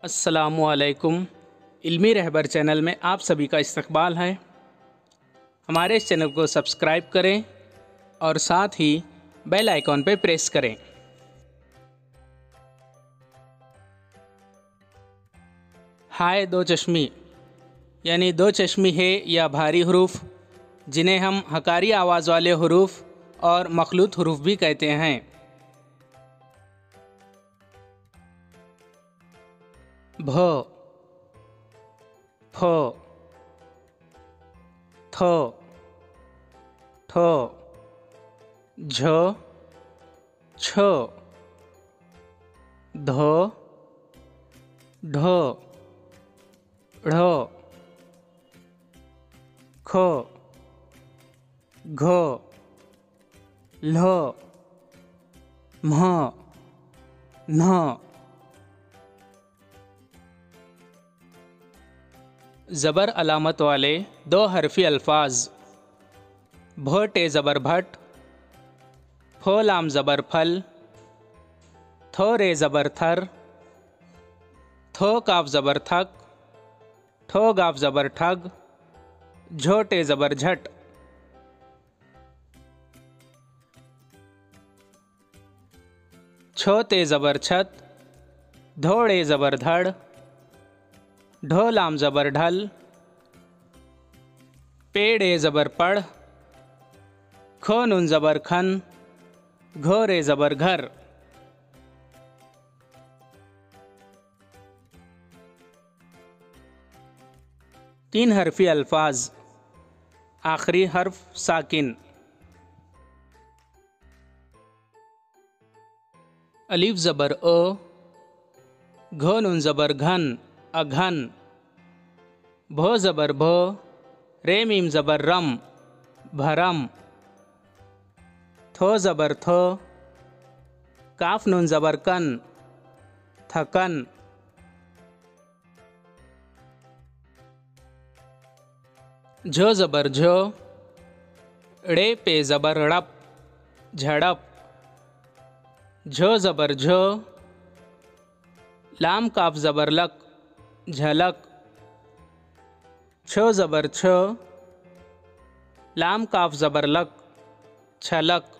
अस्सलामुअलैकुम। इल्मी रहबर चैनल में आप सभी का इस्तकबाल है। हमारे इस चैनल को सब्सक्राइब करें और साथ ही बेल आइकॉन पर प्रेस करें। हाय दो चश्मी यानी दो चश्मी है या भारी हरूफ, जिन्हें हम हकारी आवाज़ वाले हरूफ और मखलूत हरूफ भी कहते हैं। भ, फ, थ, ठ, झ, छ, ध, ढ, ढ़, ख, घ, ल, म्ह, न। ज़बर अलामत वाले दो हरफी अल्फाज भ टे ज़बर भट, फ लाम ज़बर फल, थ रे ज़बर थर, थ काफ ज़बर थक, ठ गाफ ज़बर ठग, झ टे ज़बर झट। छ ते ज़बर छत, ध ड़े ज़बर धड़, ढ लाम ज़बर ढल, पेड़े ज़बर पढ़, ख नुन ज़बर खन, घ रे ज़बर घर। तीन हरफी अल्फाज आखिरी हर्फ साकिन। अलिफ ज़बर अ, घ नुन ज़बर घन, अघन, भ ज़बर भ, रे मीम ज़बर रम, भरम, थ ज़बर थ, काफ नुन ज़बर कन, थकन, झ ज़बर झ, ड़े पे ज़बर ड़प, झड़प, झ ज़बर झ, लाम काफ ज़बर लक, झलक, छ ज़बर छ, लाम काफ ज़बर लक, छलक।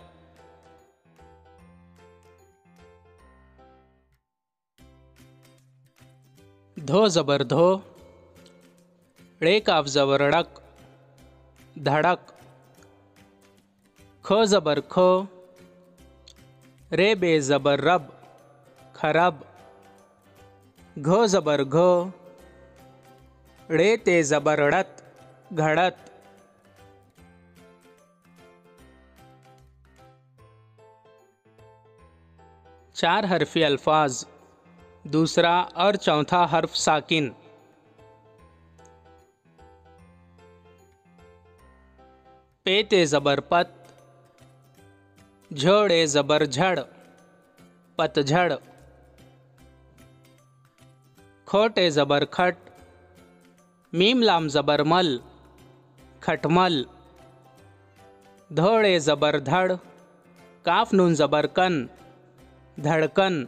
धो ज़बर धो, ड़े काफ ज़बर ड़क, धड़क, ख ज़बर खो, रे बे ज़बर रब, खरब, घ ज़बर घो, ड़े ते ज़बर ड़त, घड़त। चार हरफी अल्फाज दूसरा और चौथा हर्फ साकिन। पे ते ज़बर पत, झड़े ज़बर झड़, पतझड़, खोटे ज़बर खट, मीम लाम ज़बर मल, खटमल, धोड़े ज़बर धड़, काफ नून ज़बर कन, धड़कन।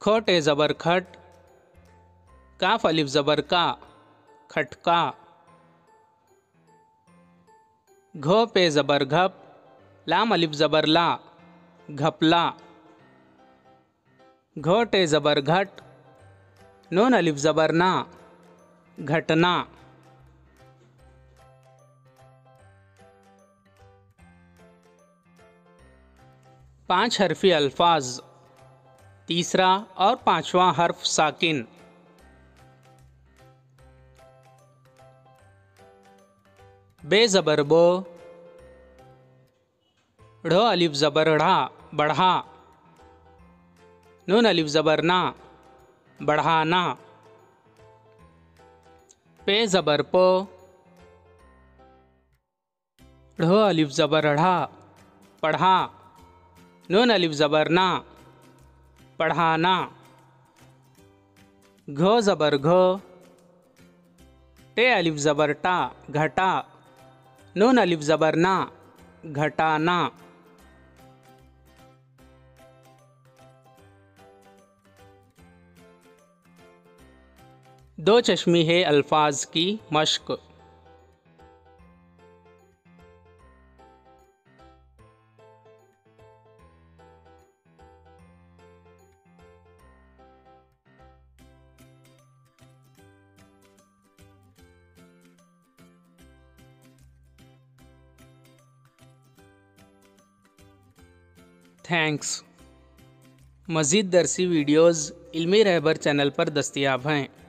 खोटे ज़बर खट, काफ अलिफ ज़बर का, खटका, घ पे ज़बर घप, लाम अलिफ ज़बर ला, घपला, घ टे ज़बर घट, नून अलिफ ज़बर ना, घटना। पांच हरफी अल्फाज तीसरा और पांचवा हर्फ साकिन। बे ज़बर बो, ढ़ अलिफ ज़बर ढ़ा, बढ़ा, नून अलिफ ज़बर ना, बढ़ाना, पे ज़बर पो, ढ़ अलिफ ज़बर ढ़ा, पढ़ा, नून अलिफ ज़बर ना, पढ़ाना, घ ज़बर घ, टे अलिफ ज़बर टा, घटा, नून अलिफ ज़बर ना, घटाना। दो चश्मी है अल्फाज की मश्क। थैंक्स। मज़ीद दरसी वीडियोज़ इल्मी रहबर चैनल पर दस्तयाब हैं।